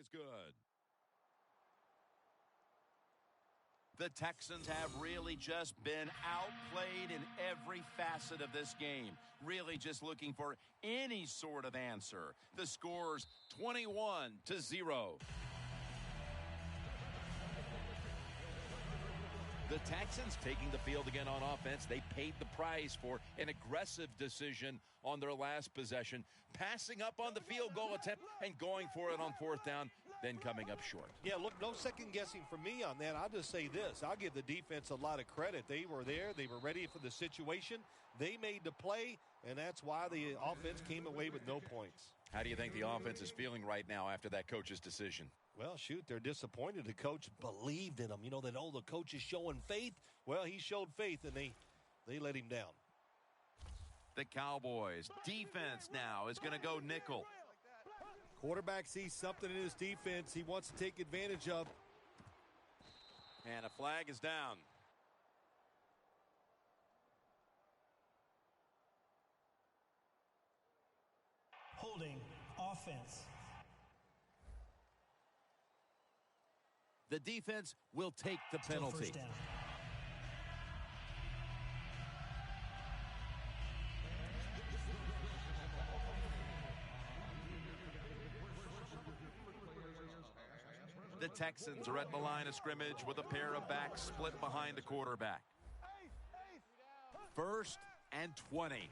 is good. The Texans have really just been outplayed in every facet of this game. Really just looking for any sort of answer. The score's 21-0. The Texans taking the field again on offense. They paid the price for an aggressive decision on their last possession, passing up on the field goal attempt and going for it on fourth down, then coming up short. Yeah, look, no second guessing for me on that. I'll just say this. I'll give the defense a lot of credit. They were there. They were ready for the situation. They made the play, and that's why the offense came away with no points. How do you think the offense is feeling right now after that coach's decision? Well, shoot, they're disappointed. The coach believed in them. You know, that, the coach is showing faith. Well, he showed faith, and they let him down. The Cowboys' defense now is going to go nickel. Quarterback sees something in his defense he wants to take advantage of. And a flag is down. Holding offense. The defense will take the penalty. First down. The Texans are at the line of scrimmage with a pair of backs split behind the quarterback. 1st and 20.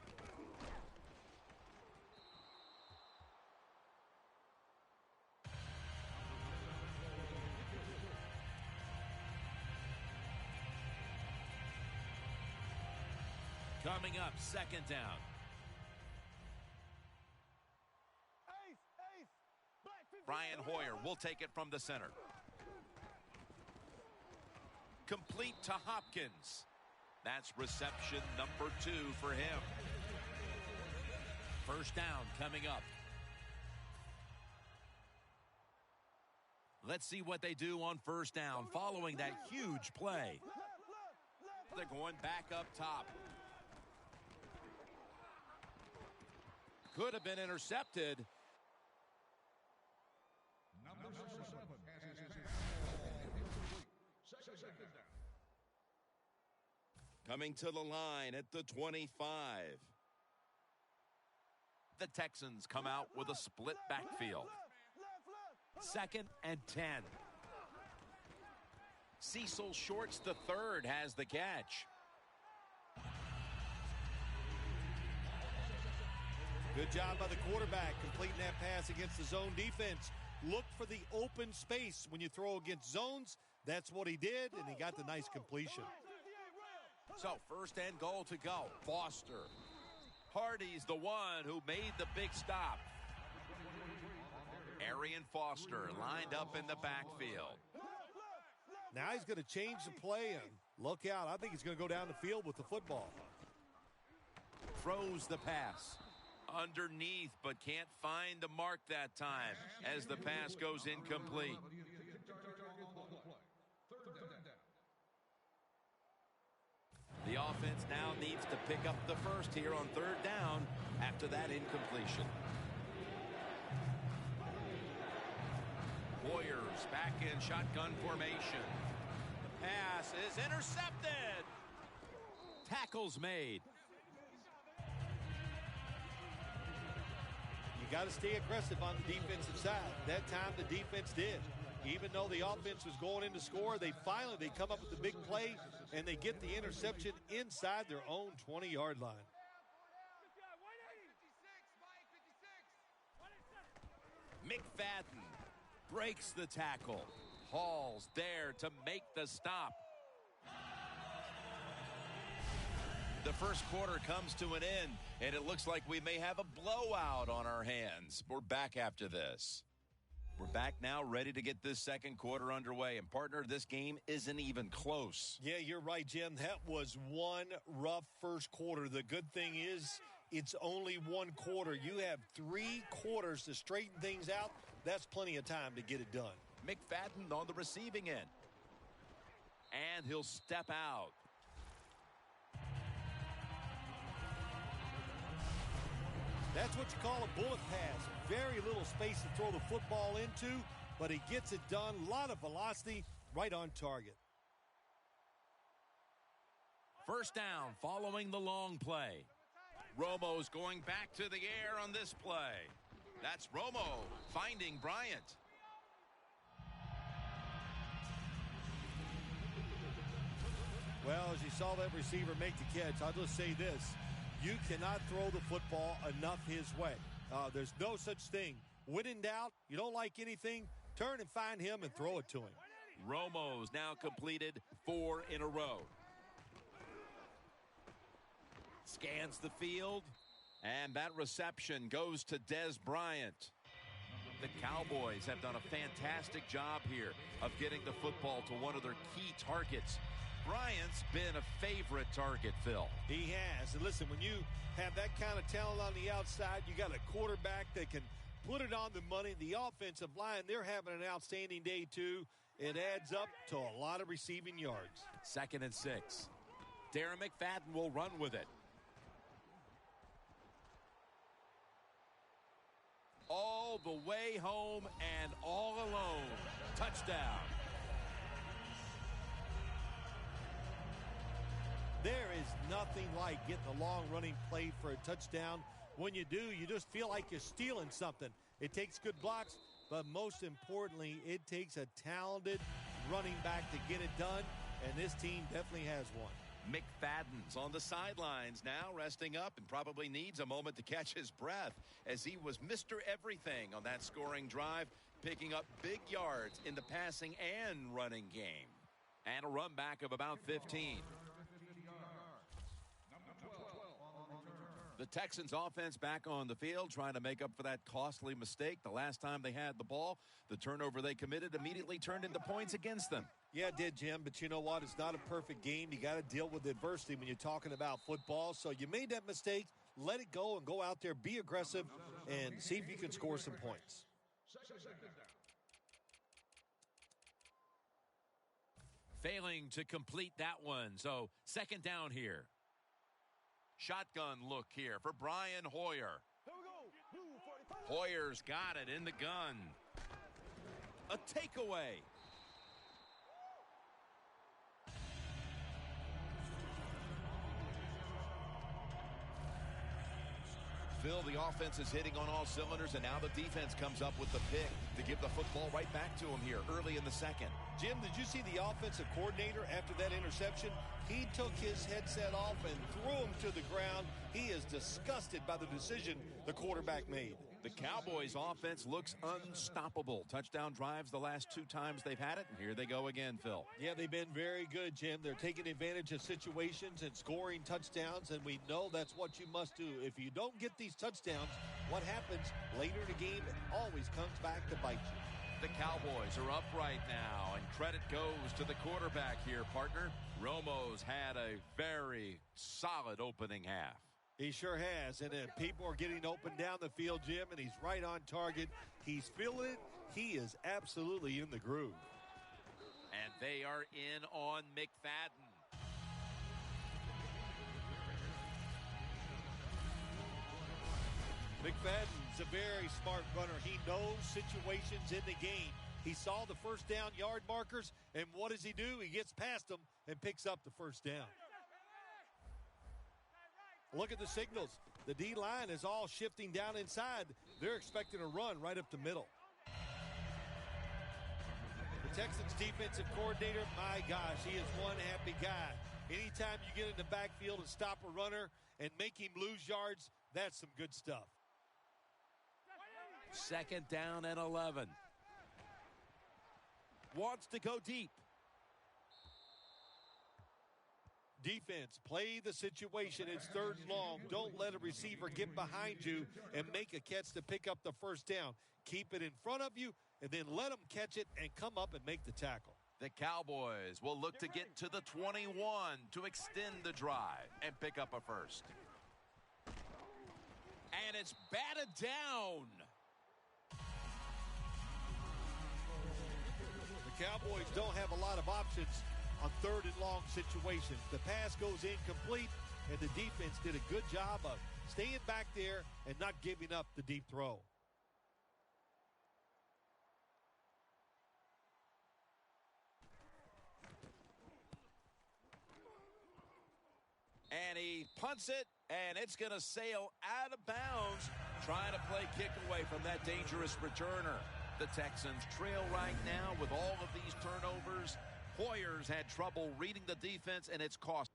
Coming up, 2nd down. Brian Hoyer will take it from the center. Complete to Hopkins. That's reception number 2 for him. 1st down coming up. Let's see what they do on 1st down following that huge play. They're going back up top. Could have been intercepted. Number 7 Coming to the line at the 25. The Texans come out with a split backfield. 2nd and 10. Cecil Shorts the third has the catch. Good job by the quarterback completing that pass against the zone defense. Look for the open space when you throw against zones. That's what he did, and he got the nice completion. So 1st and goal to go. Foster. Hardy's the one who made the big stop. Arian Foster lined up in the backfield. Now he's going to change the play, and look out. I think he's going to go down the field with the football. Throws the pass. Underneath, but can't find the mark that time as the pass goes incomplete. The offense now needs to pick up the first here on 3rd down after that incompletion. Warriors back in shotgun formation. The pass is intercepted. Tackles made. You got to stay aggressive on the defensive side. That time the defense did. Even though the offense was going in to score, they come up with the big play, and they get the interception inside their own 20-yard line. McFadden breaks the tackle. Hall's there to make the stop. The first quarter comes to an end, and it looks like we may have a blowout on our hands. We're back after this. We're back now, ready to get this second quarter underway. And, partner, this game isn't even close. Yeah, you're right, Jim. That was one rough first quarter. The good thing is it's only one quarter. You have 3 quarters to straighten things out. That's plenty of time to get it done. McFadden on the receiving end. And he'll step out. That's what you call a bullet pass. Very little space to throw the football into. but he gets it done. A lot of velocity, right on target. First down following the long play. Romo's going back to the air on this play. That's Romo finding Bryant. Well, as you saw that receiver make the catch, I'll just say this. You cannot throw the football enough his way. There's no such thing. When in doubt, you don't like anything, turn and find him and throw it to him. Romo's now completed 4 in a row. Scans the field, and that reception goes to Dez Bryant. The Cowboys have done a fantastic job here of getting the football to one of their key targets. Bryant's been a favorite target, Phil. He has. And listen, when you have that kind of talent on the outside, you got a quarterback that can put it on the money. The offensive line, they're having an outstanding day, too. It adds up to a lot of receiving yards. 2nd and 6. Darren McFadden will run with it. All the way home and all alone. Touchdown. There is nothing like getting a long running play for a touchdown. When you do, you just feel like you're stealing something. It takes good blocks, but most importantly, it takes a talented running back to get it done, and this team definitely has one. McFadden's on the sidelines now, resting up, and probably needs a moment to catch his breath as he was Mr. Everything on that scoring drive, picking up big yards in the passing and running game. And a run back of about 15. The Texans offense back on the field trying to make up for that costly mistake. The last time they had the ball, the turnover they committed immediately turned into points against them. Yeah, it did, Jim, but you know what? It's not a perfect game. You got to deal with adversity when you're talking about football. So you made that mistake, let it go and go out there, be aggressive, and see if you can score some points. Failing to complete that one, so 2nd down here. Shotgun look here for Brian Hoyer. Hoyer's got it in the gun. A takeaway. Phil, the offense is hitting on all cylinders, and now the defense comes up with the pick to give the football right back to him here early in the 2nd. Jim, did you see the offensive coordinator after that interception? He took his headset off and threw him to the ground. He is disgusted by the decision the quarterback made. The Cowboys offense looks unstoppable. Touchdown drives the last 2 times they've had it, and here they go again, Phil. Yeah, they've been very good, Jim. They're taking advantage of situations and scoring touchdowns, and we know that's what you must do. If you don't get these touchdowns, what happens later in the game, it always comes back to bite you. The Cowboys are up right now, and credit goes to the quarterback here, partner. Romo's had a very solid opening half. He sure has, and people are getting open down the field, Jim, and he's right on target. He's feeling it. He is absolutely in the groove. And they are in on McFadden. McFadden's a very smart runner. He knows situations in the game. He saw the first down yard markers, and what does he do? He gets past them and picks up the first down. Look at the signals. The D-line is all shifting down inside. They're expecting a run right up the middle. The Texans defensive coordinator, my gosh, he is one happy guy. Anytime you get in the backfield and stop a runner and make him lose yards, that's some good stuff. 2nd down and 11. Wants to go deep. Defense, play the situation. It's 3rd and long. Don't let a receiver get behind you and make a catch to pick up the first down. Keep it in front of you, and then let them catch it and come up and make the tackle. The Cowboys will look to get to the 21 to extend the drive and pick up a first. And it's batted down. The Cowboys don't have a lot of options on 3rd and long situations. The pass goes incomplete, and the defense did a good job of staying back there and not giving up the deep throw. he punts it, and it's going to sail out of bounds, trying to play kick away from that dangerous returner. The Texans trail right now with all of these turnovers. Hoyers had trouble reading the defense, and it's cost.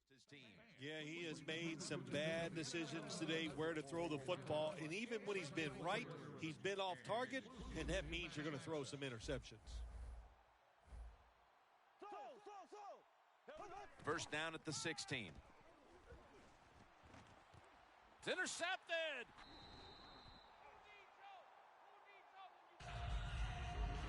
His team. Yeah, he has made some bad decisions today where to throw the football. And even when he's been right, he's been off target, and that means you're going to throw some interceptions. First down at the 16. It's intercepted.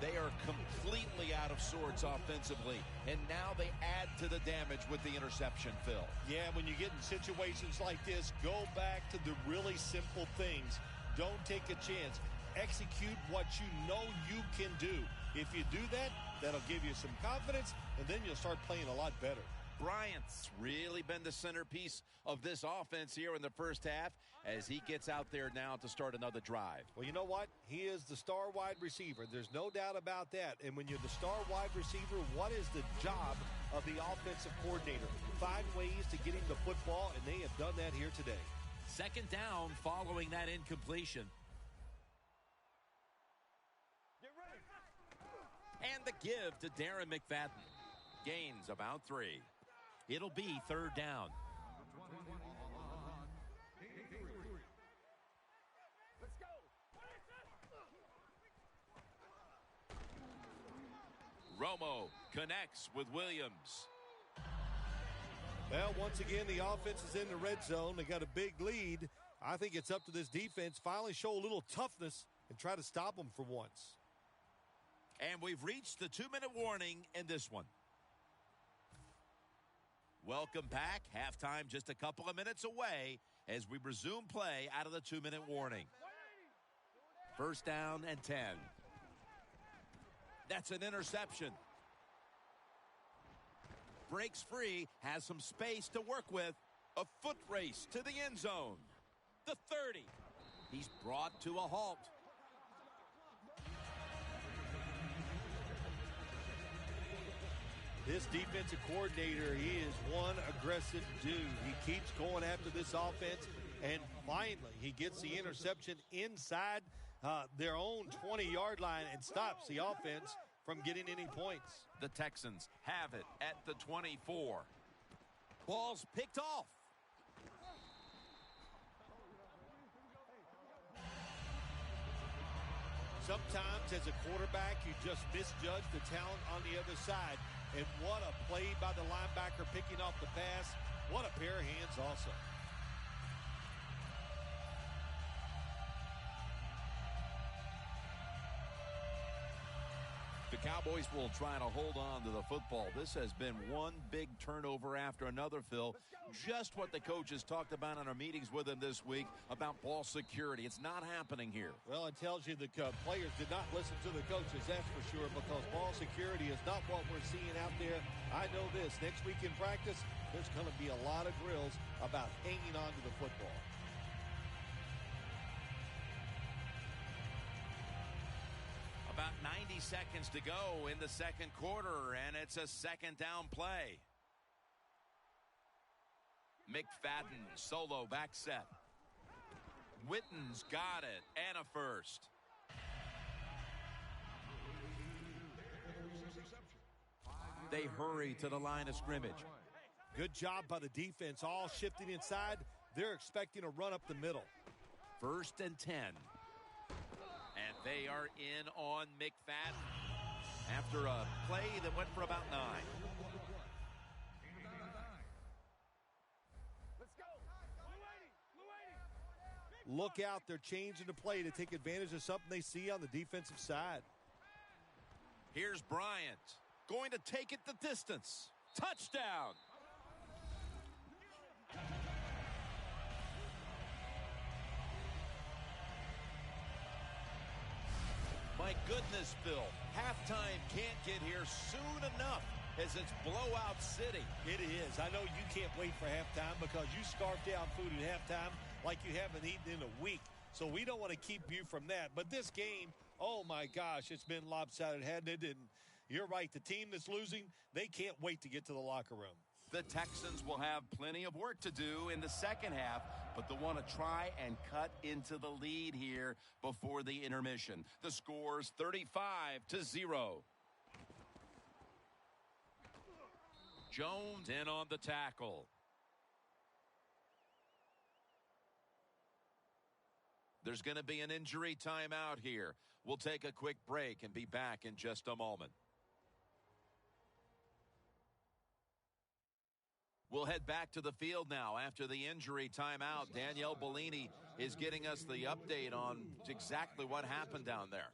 They are completely out of sorts offensively, and now they add to the damage with the interception, Phil. Yeah, when you get in situations like this, go back to the really simple things. Don't take a chance. Execute what you know you can do. If you do that, that'll give you some confidence, and then you'll start playing a lot better. Bryant's really been the centerpiece of this offense here in the first half as he gets out there now to start another drive. Well, you know what? He is the star wide receiver. There's no doubt about that. And when you're the star wide receiver, what is the job of the offensive coordinator? Find ways to get him the football, and they have done that here today. Second down following that incompletion. And the give to Darren McFadden. Gains about 3. It'll be third down. Romo connects with Williams. Well, once again, the offense is in the red zone. They got a big lead. I think it's up to this defense finally show a little toughness and try to stop them for once. And we've reached the 2-minute warning in this one. Welcome back. Halftime just a couple of minutes away as we resume play out of the 2-minute warning. First down and 10. That's an interception. Breaks free, has some space to work with. A foot race to the end zone. The 30. He's brought to a halt. This defensive coordinator, he is one aggressive dude. He keeps going after this offense, and finally he gets the interception inside their own 20-yard line and stops the offense from getting any points. The Texans have it at the 24. Ball's picked off. Sometimes as a quarterback, you just misjudge the talent on the other side. And what a play by the linebacker picking off the pass. What a pair of hands also. The Cowboys will try to hold on to the football. This has been one big turnover after another, Phil. Just what the coaches talked about in our meetings with him this week about ball security. It's not happening here. Well, it tells you the players did not listen to the coaches, that's for sure, because ball security is not what we're seeing out there. I know this. Next week in practice, there's going to be a lot of drills about hanging on to the football. About 90 seconds to go in the second quarter, and it's a second down play. McFadden, solo back set. Witten's got it, and a first. They hurry to the line of scrimmage. Good job by the defense, all shifting inside. They're expecting a run up the middle. First and 10. And they are in on McFadden after a play that went for about 9. Look out, they're changing the play to take advantage of something they see on the defensive side. Here's Bryant, going to take it the distance. Touchdown! My goodness, Phil, halftime can't get here soon enough as it's blowout city. It is. I know you can't wait for halftime because you scarf down food at halftime like you haven't eaten in a week. So we don't want to keep you from that. But this game, oh, my gosh, it's been lopsided, hadn't it? And you're right. The team that's losing, they can't wait to get to the locker room. The Texans will have plenty of work to do in the second half, but they'll want to try and cut into the lead here before the intermission. The score's 35-0. Jones in on the tackle. There's going to be an injury timeout here. We'll take a quick break and be back in just a moment. We'll head back to the field now after the injury timeout. Danielle Bellini is getting us the update on exactly what happened down there.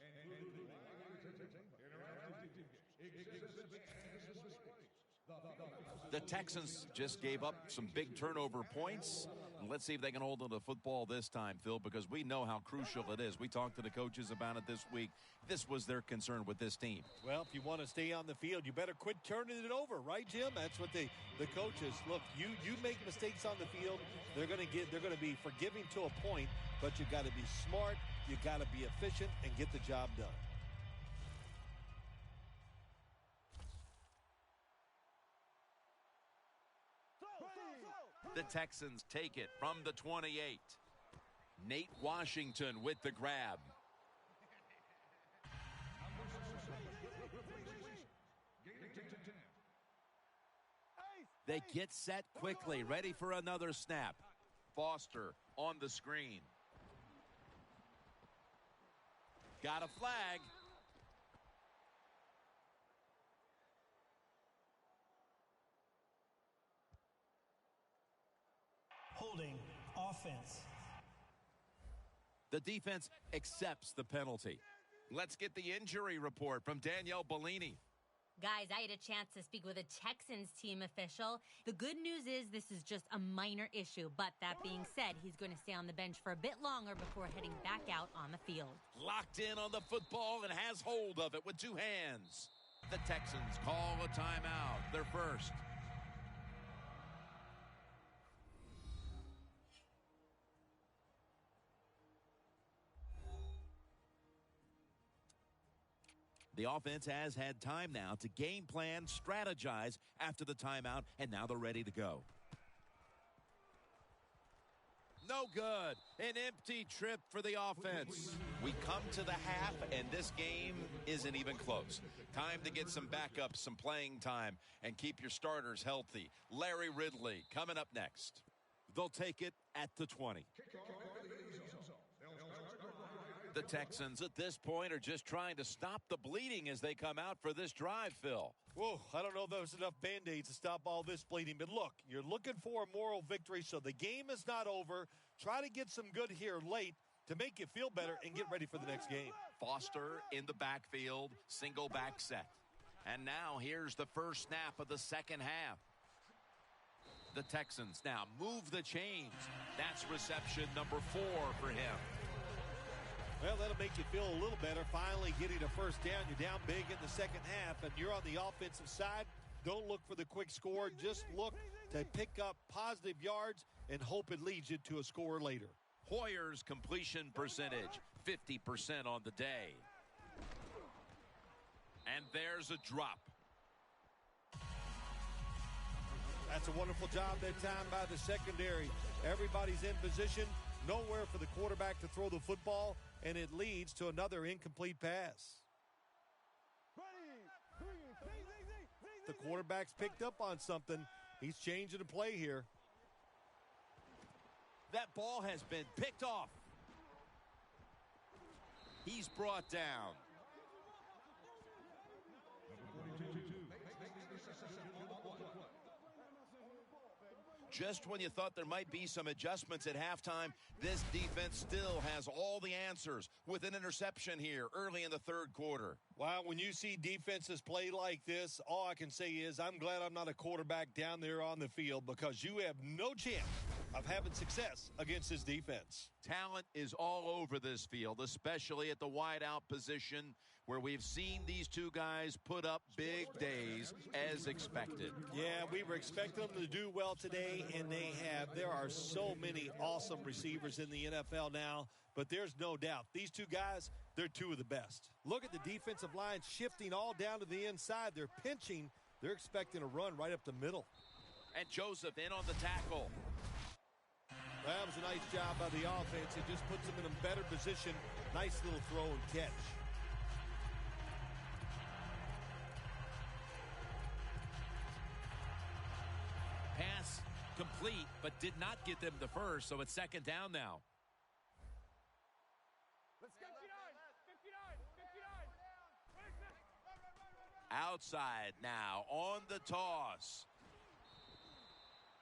The Texans just gave up some big turnover points. Let's see if they can hold on to football this time, Phil, because we know how crucial it is. We talked to the coaches about it this week. This was their concern with this team. Well, if you want to stay on the field, you better quit turning it over, right, Jim? That's what the coaches look. You make mistakes on the field, they're going to be forgiving to a point, but you got to be smart, you got to be efficient, and get the job done. The Texans take it from the 28. Nate Washington with the grab. They get set quickly, ready for another snap. Foster on the screen. Got a flag. Holding offense. The defense accepts the penalty. Let's get the injury report from Danielle Bellini. Guys, I had a chance to speak with a Texans team official. The good news is this is just a minor issue, but that being said, he's going to stay on the bench for a bit longer before heading back out on the field. Locked in on the football and has hold of it with two hands. The Texans call a timeout, their first. The offense has had time now to game plan, strategize after the timeout, and now they're ready to go. No good. An empty trip for the offense. We come to the half, and this game isn't even close. Time to get some backups, some playing time, and keep your starters healthy. Larry Ridley coming up next. They'll take it at the 20. The Texans at this point are just trying to stop the bleeding as they come out for this drive, Phil. Whoa, I don't know if there's enough Band-Aids to stop all this bleeding, but look, you're looking for a moral victory, so the game is not over. Try to get some good here late to make you feel better and get ready for the next game. Foster in the backfield, single back set. And now here's the first snap of the second half. The Texans now move the chains. That's reception number 4 for him. Well, that'll make you feel a little better. Finally getting a first down. You're down big in the second half, and you're on the offensive side. Don't look for the quick score. Just look to pick up positive yards and hope it leads you to a score later. Hoyer's completion percentage, 50% on the day. And there's a drop. That's a wonderful job that time by the secondary. Everybody's in position. Nowhere for the quarterback to throw the football, and it leads to another incomplete pass. The quarterback's picked up on something. He's changing the play here. That ball has been picked off. He's brought down. Just when you thought there might be some adjustments at halftime, this defense still has all the answers with an interception here early in the third quarter. Wow, when you see defenses play like this, all I can say is I'm glad I'm not a quarterback down there on the field because you have no chance of having success against this defense. Talent is all over this field, especially at the wideout position where we've seen these two guys put up big days as expected. Yeah, we were expecting them to do well today, and they have. There are so many awesome receivers in the NFL now, but there's no doubt. These two guys, they're two of the best. Look at the defensive line shifting all down to the inside. They're pinching. They're expecting a run right up the middle. And Joseph in on the tackle. That was a nice job by the offense. It just puts them in a better position. Nice little throw and catch. Pass complete, but did not get them the first, so it's second down now. Outside now on the toss.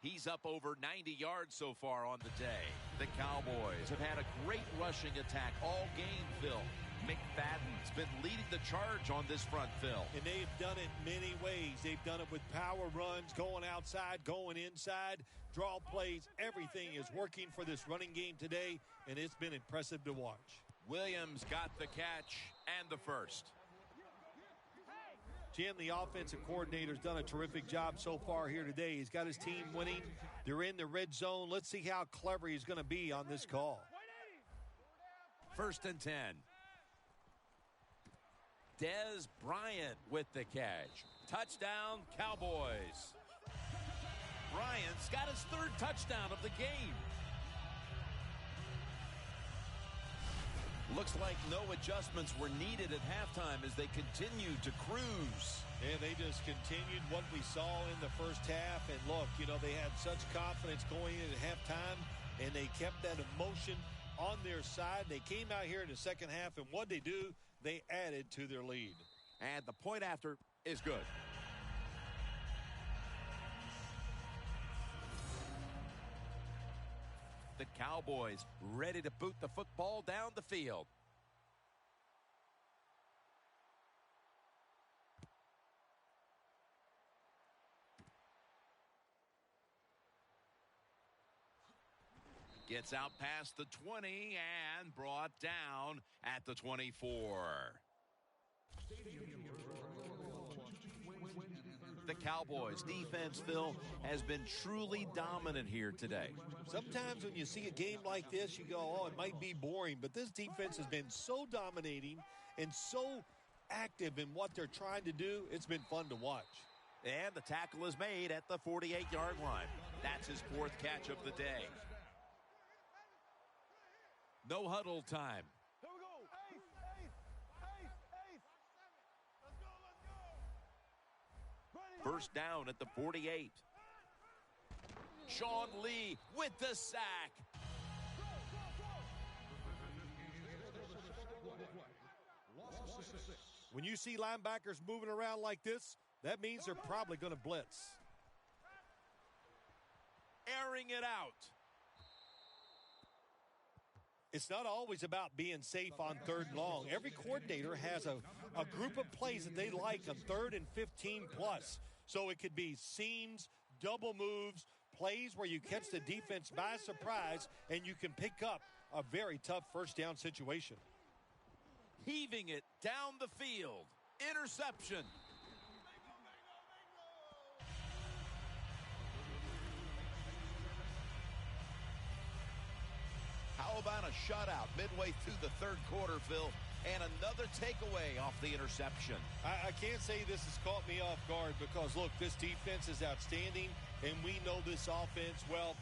He's up over 90 yards so far on the day. The Cowboys have had a great rushing attack all game, Phil. McFadden's been leading the charge on this front, Phil. And they've done it many ways. They've done it with power runs, going outside, going inside, draw plays. Everything is working for this running game today, and it's been impressive to watch. Williams got the catch and the first. Jim, the offensive coordinator's done a terrific job so far here today. He's got his team winning. They're in the red zone. Let's see how clever he's going to be on this call. 1st and 10. Dez Bryant with the catch. Touchdown, Cowboys. Bryant's got his 3rd touchdown of the game. Looks like no adjustments were needed at halftime as they continued to cruise. And they just continued what we saw in the first half. And look, you know, they had such confidence going in at halftime, and they kept that emotion on their side. They came out here in the second half, and what they do, they added to their lead. And the point after is good. The Cowboys ready to boot the football down the field. Gets out past the 20 and brought down at the 24. The Cowboys defense, Phil, has been truly dominant here today. Sometimes when you see a game like this, you go, oh, it might be boring. But this defense has been so dominating and so active in what they're trying to do. It's been fun to watch. And the tackle is made at the 48-yard line. That's his 4th catch of the day. No huddle time. Here we go. Ace. Let's go. First down at the 48. Sean Lee with the sack. When you see linebackers moving around like this, that means they're probably going to blitz. Airing it out. It's not always about being safe on 3rd and long. Every coordinator has a group of plays that they like on 3rd and 15 plus. So it could be seams, double moves, plays where you catch the defense by surprise and you can pick up a very tough first down situation. Heaving it down the field. Interception. How about a shutout midway through the 3rd quarter, Phil, and another takeaway off the interception? I can't say this has caught me off guard because, look, this defense is outstanding, and we know this offense, well,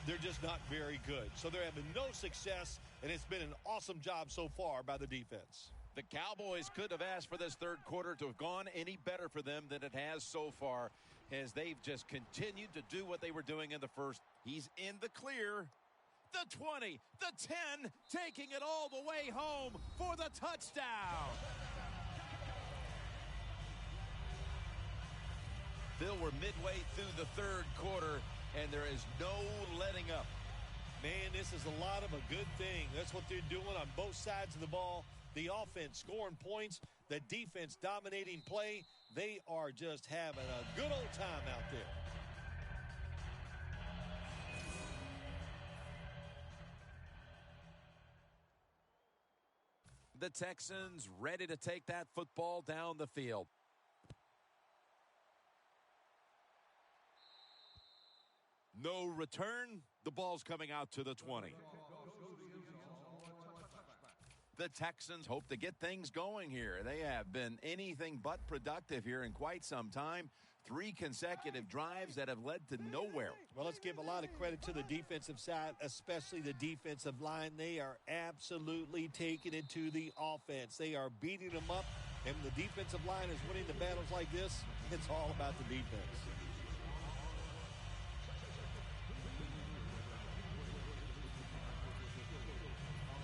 they're just not very good. So they're having no success, and it's been an awesome job so far by the defense. The Cowboys could have asked for this 3rd quarter to have gone any better for them than it has so far, as they've just continued to do what they were doing in the first. He's in the clear. The 20, the 10, taking it all the way home for the touchdown. Phil, we're midway through the 3rd quarter, and there is no letting up. Man, this is a lot of a good thing. That's what they're doing on both sides of the ball. The offense scoring points, the defense dominating play. They are just having a good old time out there. The Texans ready to take that football down the field. No return. The ball's coming out to the 20. The Texans hope to get things going here. They have been anything but productive here in quite some time. 3 consecutive drives that have led to nowhere. Well, let's give a lot of credit to the defensive side, especially the defensive line. They are absolutely taking it to the offense. They are beating them up, and when the defensive line is winning the battles like this, it's all about the defense.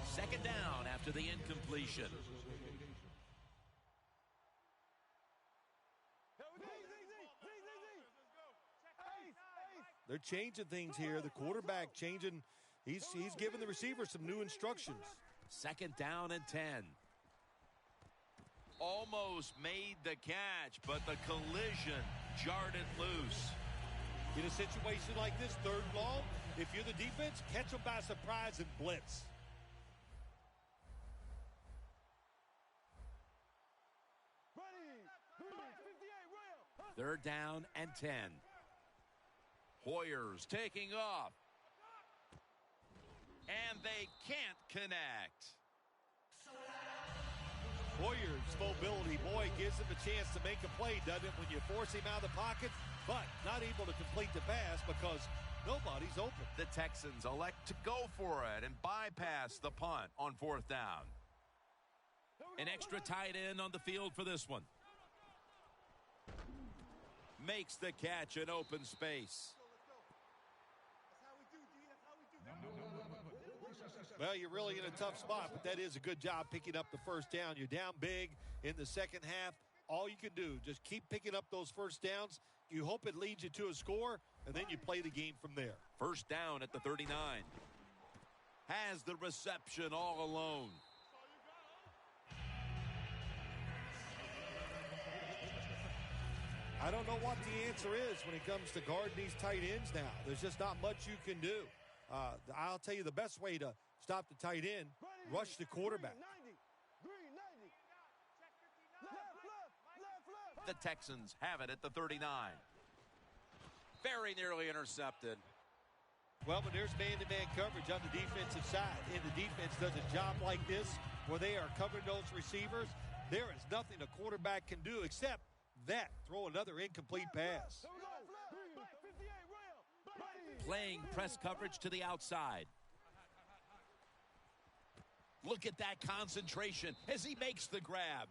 Second down after the incompletion. They're changing things here. The quarterback changing. He's giving the receiver some new instructions. Second down and 10. Almost made the catch, but the collision jarred it loose. In a situation like this, 3rd and long, if you're the defense, catch them by surprise and blitz. Third down and 10. Hoyer's taking off. And they can't connect. Hoyer's mobility, boy, gives him a chance to make a play, doesn't it, when you force him out of the pocket, but not able to complete the pass because nobody's open. The Texans elect to go for it and bypass the punt on 4th down. An extra tight end on the field for this one. Makes the catch in open space. Well, you're really in a tough spot, but that is a good job picking up the first down. You're down big in the second half. All you can do, just keep picking up those first downs. You hope it leads you to a score, and then you play the game from there. First down at the 39. Has the reception all alone. I don't know what the answer is when it comes to guarding these tight ends now. There's just not much you can do. I'll tell you the best way to stop the tight end, rush the quarterback. The Texans have it at the 39. Very nearly intercepted. Well, when there's man-to-man coverage on the defensive side, and the defense does a job like this where they are covering those receivers, there is nothing a quarterback can do except that, throw another incomplete pass. Playing press coverage to the outside. Look at that concentration as he makes the grab.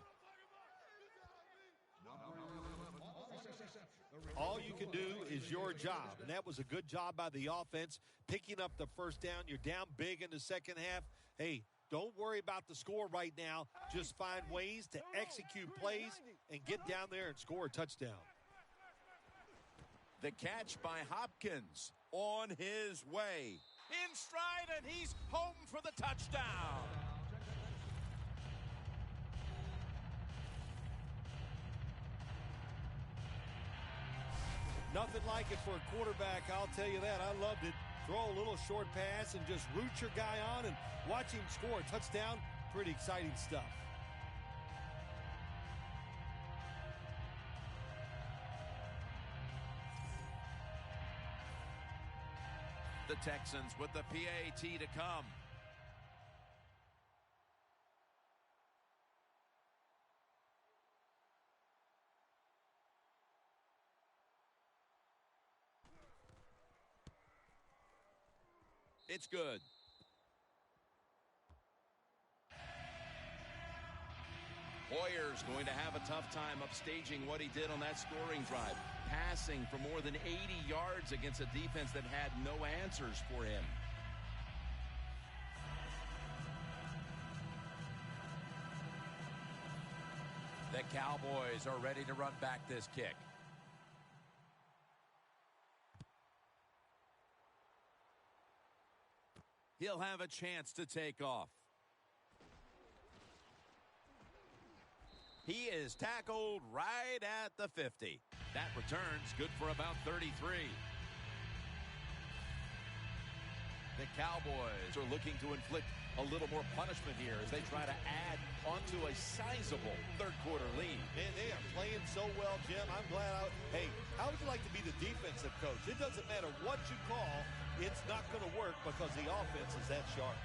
All you can do is your job, and that was a good job by the offense, picking up the first down. You're down big in the second half. Hey, don't worry about the score right now. Just find ways to execute plays and get down there and score a touchdown. The catch by Hopkins on his way. In stride, and he's home for the touchdown. Nothing like it for a quarterback, I'll tell you that. I loved it. Throw a little short pass and just root your guy on and watch him score a touchdown. Pretty exciting stuff. The Texans with the PAT to come. It's good. Hoyer's going to have a tough time upstaging what he did on that scoring drive. Passing for more than 80 yards against a defense that had no answers for him. The Cowboys are ready to run back this kick. He'll have a chance to take off. He is tackled right at the 50. That return's good for about 33. The Cowboys are looking to inflict a little more punishment here as they try to add onto a sizable third-quarter lead. Man, they are playing so well, Jim. I'm glad. Hey, how would you like to be the defensive coach? It doesn't matter what you call. It's not going to work because the offense is that sharp.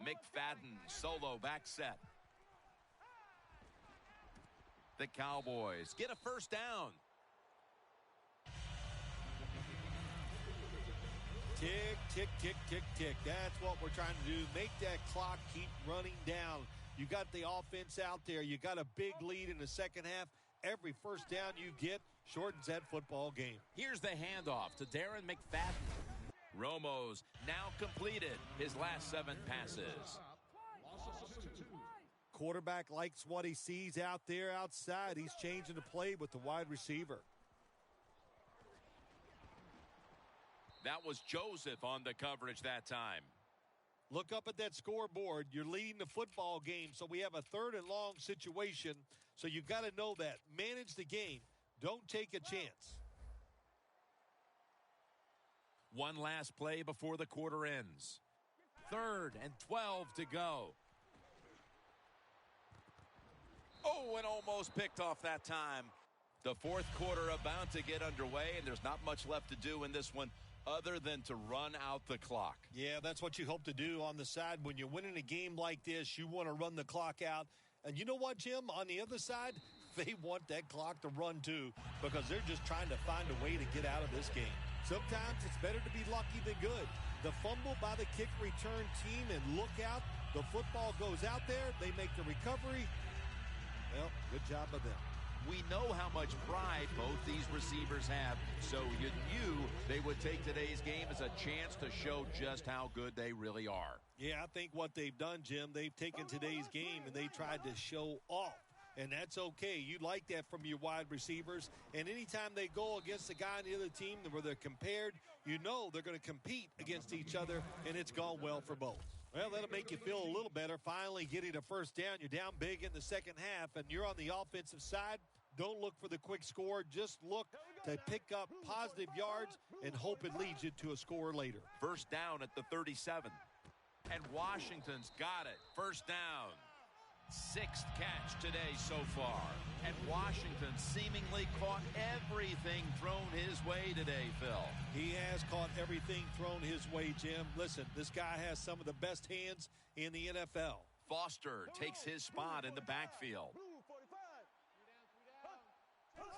McFadden, solo back set. The Cowboys get a first down. Tick, tick, tick, tick, tick. That's what we're trying to do. Make that clock keep running down. You got the offense out there. You got a big lead in the second half. Every first down you get shortens that football game. Here's the handoff to Darren McFadden. Romo's now completed his last 7 passes. Quarterback likes what he sees out there outside. He's changing the play with the wide receiver. That was Joseph on the coverage that time. Look up at that scoreboard. You're leading the football game, so we have a 3rd and long situation. So you've got to know that. Manage the game. Don't take a chance. One last play before the quarter ends. 3rd and 12 to go. Oh, and almost picked off that time. The 4th quarter about to get underway, and there's not much left to do in this one other than to run out the clock. Yeah, that's what you hope to do on the side. When you're winning a game like this, you want to run the clock out. And you know what, Jim? On the other side, they want that clock to run too because they're just trying to find a way to get out of this game. Sometimes it's better to be lucky than good. The fumble by the kick return team, and look out. The football goes out there. They make the recovery. Well, good job of them. We know how much pride both these receivers have, so you knew they would take today's game as a chance to show just how good they really are. Yeah, I think what they've done, Jim, they've taken today's game and they tried to show off. And that's okay. You like that from your wide receivers. And anytime they go against a guy on the other team where they're compared, you know they're going to compete against each other, and it's gone well for both. Well, that'll make you feel a little better. Finally getting a first down. You're down big in the second half, and you're on the offensive side. Don't look for the quick score. Just look to pick up positive yards and hope it leads you to a score later. First down at the 37. And Washington's got it. First down. 6th catch today so far. And Washington seemingly caught everything thrown his way today, Phil. He has caught everything thrown his way, Jim. Listen, this guy has some of the best hands in the NFL. Foster takes his spot in the backfield.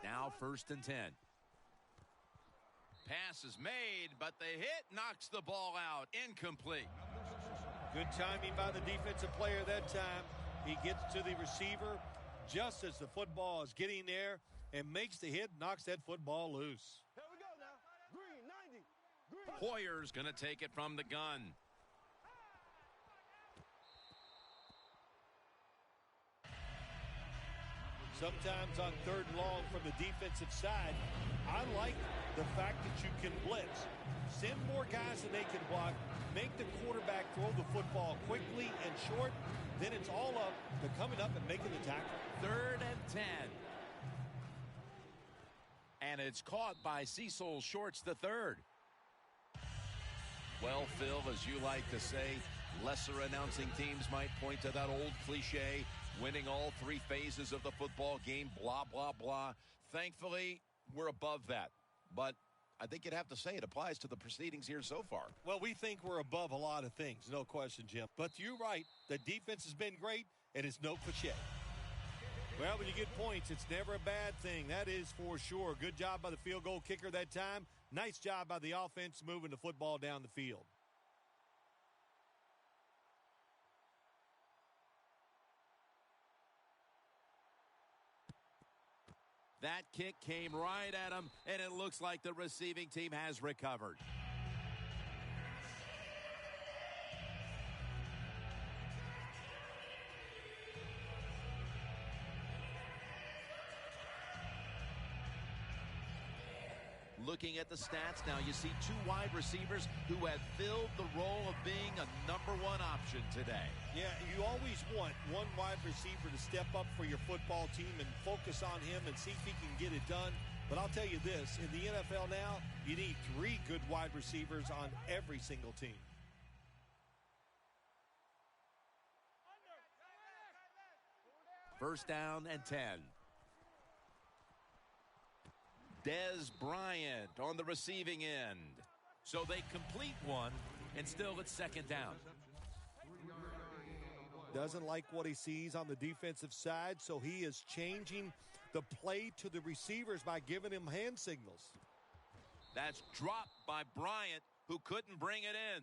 Now 1st and 10. Pass is made, but the hit knocks the ball out. Incomplete. Good timing by the defensive player that time. He gets to the receiver just as the football is getting there and makes the hit, knocks that football loose. Here we go now. Green, 90. Green. Hoyer's going to take it from the gun. Sometimes on 3rd and long from the defensive side, I like the fact that you can blitz. Send more guys than they can block. Make the quarterback throw the football quickly and short. Then it's all up to coming up and making the tackle. 3rd and 10. And it's caught by Cecil Shorts III. Well, Phil, as you like to say, lesser announcing teams might point to that old cliche, winning all 3 phases of the football game, blah, blah, blah. Thankfully, we're above that. But I think you'd have to say it applies to the proceedings here so far. Well, we think we're above a lot of things, no question, Jim. But you're right. The defense has been great, and it's no cliche. Well, when you get points, it's never a bad thing. That is for sure. Good job by the field goal kicker that time. Nice job by the offense moving the football down the field. That kick came right at him, and it looks like the receiving team has recovered. Looking at the stats now, you see two wide receivers who have filled the role of being a number one option today. Yeah, you always want one wide receiver to step up for your football team and focus on him and see if he can get it done. But I'll tell you this, in the NFL now, you need three good wide receivers on every single team. First down and 10. Dez Bryant on the receiving end. So they complete one, and still it's second down. Doesn't like what he sees on the defensive side, so he is changing the play to the receivers by giving him hand signals. That's dropped by Bryant, who couldn't bring it in.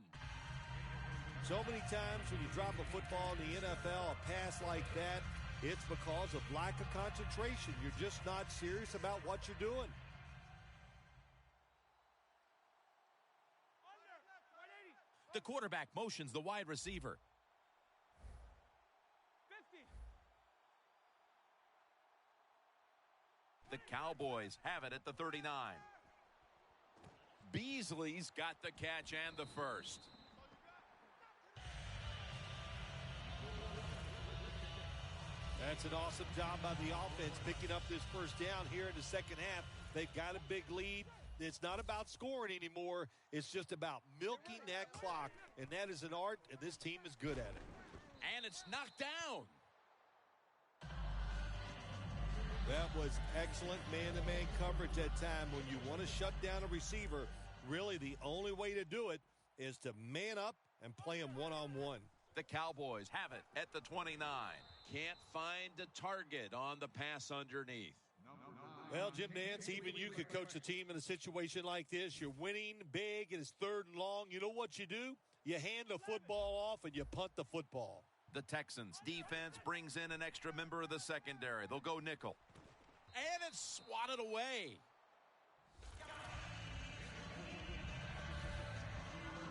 So many times when you drop a football in the NFL, a pass like that, it's because of lack of concentration. You're just not serious about what you're doing. The quarterback motions the wide receiver. 50. The Cowboys have it at the 39. Beasley's got the catch and the first. That's an awesome job by the offense picking up this first down here in the second half. They've got a big lead. It's not about scoring anymore. It's just about milking that clock, and that is an art, and this team is good at it. And it's knocked down. That was excellent man-to-man coverage that time. When you want to shut down a receiver, really the only way to do it is to man up and play him one-on-one. The Cowboys have it at the 29. Can't find a target on the pass underneath. Well, Jim Nance, even you could coach the team in a situation like this. You're winning big and it's third and long. You know what you do? You hand the football off and you punt the football. The Texans defense brings in an extra member of the secondary. They'll go nickel. And it's swatted away.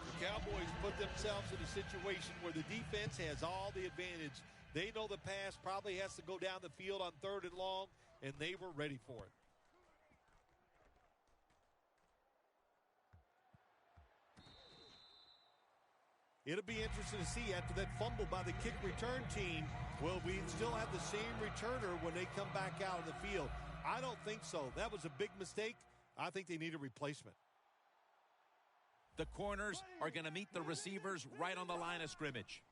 The Cowboys put themselves in a situation where the defense has all the advantage. They know the pass probably has to go down the field on third and long, and they were ready for it. It'll be interesting to see after that fumble by the kick return team, will we still have the same returner when they come back out of the field? I don't think so. That was a big mistake. I think they need a replacement. The corners are going to meet the receivers right on the line of scrimmage.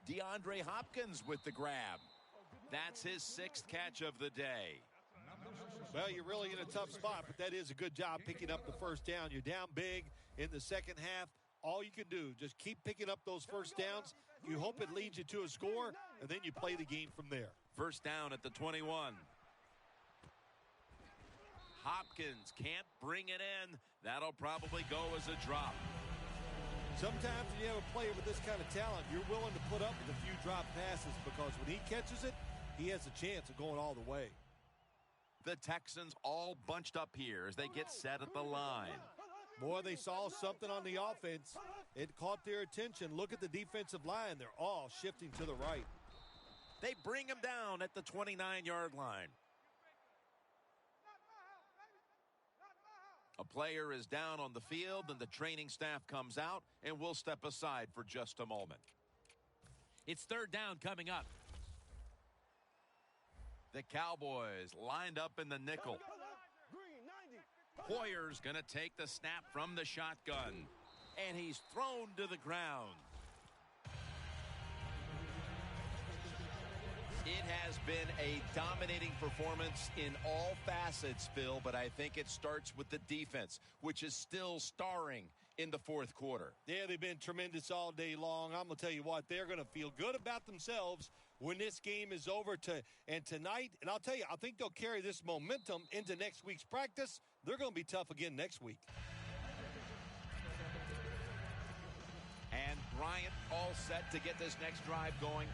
DeAndre Hopkins with the grab. That's his sixth catch of the day. Well, you're really in a tough spot, but that is a good job picking up the first down. You're down big in the second half. All you can do, just keep picking up those first downs. You hope it leads you to a score, and then you play the game from there. First down at the 21. Hopkins can't bring it in. That'll probably go as a drop. Sometimes when you have a player with this kind of talent, you're willing to put up with a few drop passes because when he catches it, he has a chance of going all the way. The Texans all bunched up here as they get set at the line. Boy, they saw something on the offense. It caught their attention. Look at the defensive line. They're all shifting to the right. They bring him down at the 29-yard line. A player is down on the field, and the training staff comes out, and we'll step aside for just a moment. It's third down coming up. The Cowboys lined up in the nickel. Hoyer's going to take the snap from the shotgun, and he's thrown to the ground. It has been a dominating performance in all facets, Phil, but I think it starts with the defense, which is still starring in the fourth quarter. Yeah, they've been tremendous all day long. I'm going to tell you what, they're going to feel good about themselves when this game is over. And tonight, and I'll tell you, I think they'll carry this momentum into next week's practice. They're going to be tough again next week. And Bryant all set to get this next drive going.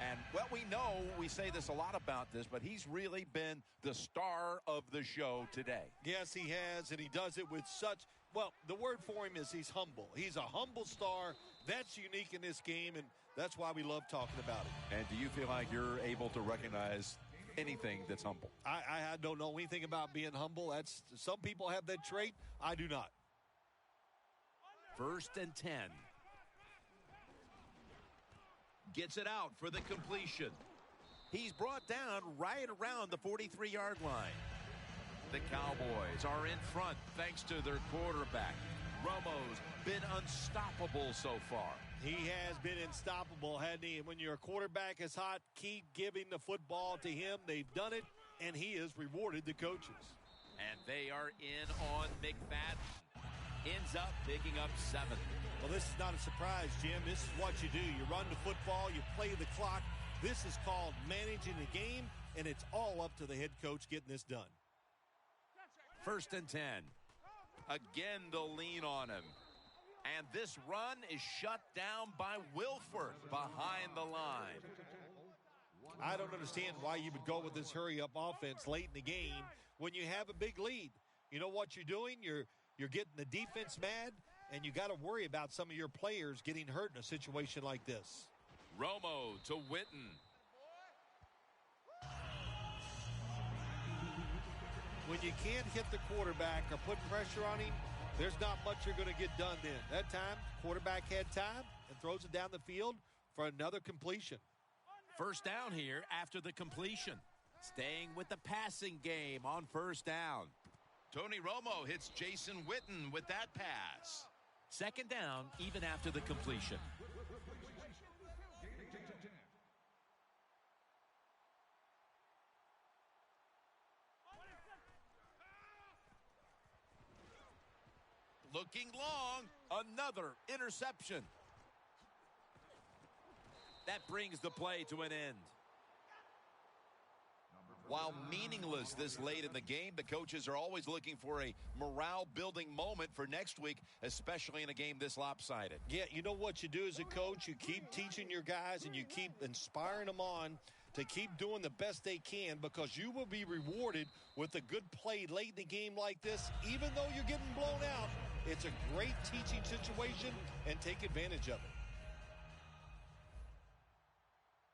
And, well, we know we say this a lot about this, but he's really been the star of the show today. Yes, he has, and he does it with such, well, the word for him is he's humble. He's a humble star. That's unique in this game, and that's why we love talking about it. And do you feel like you're able to recognize anything that's humble? I don't know anything about being humble. That's some people have that trait. I do not. 1st and 10. Gets it out for the completion. He's brought down right around the 43-yard line. The Cowboys are in front thanks to their quarterback. Romo's been unstoppable so far. He has been unstoppable, hasn't he? And when your quarterback is hot, keep giving the football to him. They've done it, and he has rewarded the coaches. And they are in on McFadden. Ends up picking up 7. Well, this is not a surprise, Jim. This is what you do. You run the football, you play the clock. This is called managing the game, and it's all up to the head coach getting this done. 1st and 10. Again, they'll lean on him. And this run is shut down by Wilford behind the line. I don't understand why you would go with this hurry-up offense late in the game when you have a big lead. You know what you're doing? You're getting the defense mad, and you got to worry about some of your players getting hurt in a situation like this. Romo to Witten. When you can't hit the quarterback or put pressure on him, there's not much you're going to get done then. That time, quarterback had time and throws it down the field for another completion. 1st down here after the completion. Staying with the passing game on 1st down. Tony Romo hits Jason Witten with that pass. 2nd down even after the completion. Looking long, another interception. That brings the play to an end. While meaningless this late in the game, the coaches are always looking for a morale-building moment for next week, especially in a game this lopsided. Yeah, you know what you do as a coach? You keep teaching your guys and you keep inspiring them on to keep doing the best they can, because you will be rewarded with a good play late in the game like this. Even though you're getting blown out, it's a great teaching situation, and take advantage of it.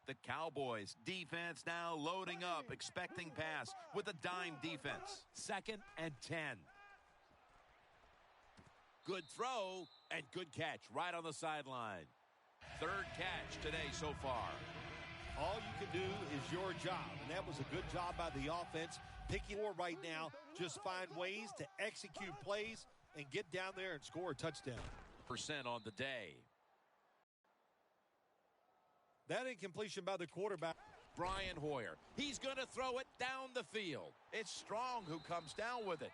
The Cowboys defense now loading up, expecting pass with a dime defense. 2nd and 10. Good throw and good catch right on the sideline. 3rd catch today so far. All you can do is your job, and that was a good job by the offense. Picking more right now, just find ways to execute plays and get down there and score a touchdown. % on the day. That incompletion by the quarterback. Brian Hoyer. He's going to throw it down the field. It's Strong who comes down with it.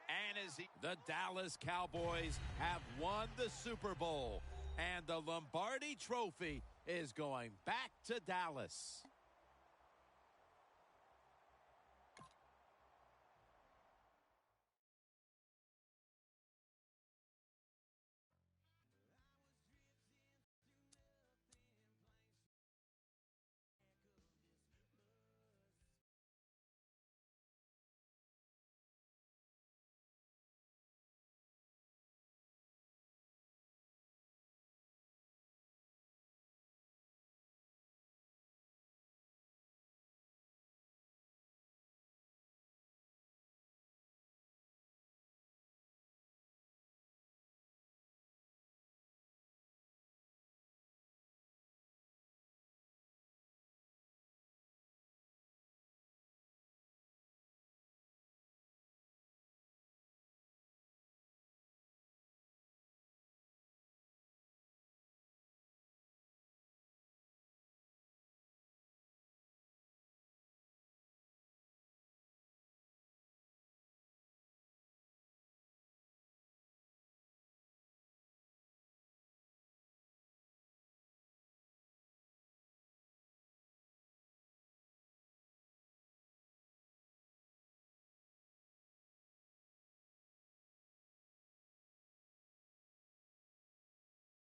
And the Dallas Cowboys have won the Super Bowl. And the Lombardi Trophy is going back to Dallas.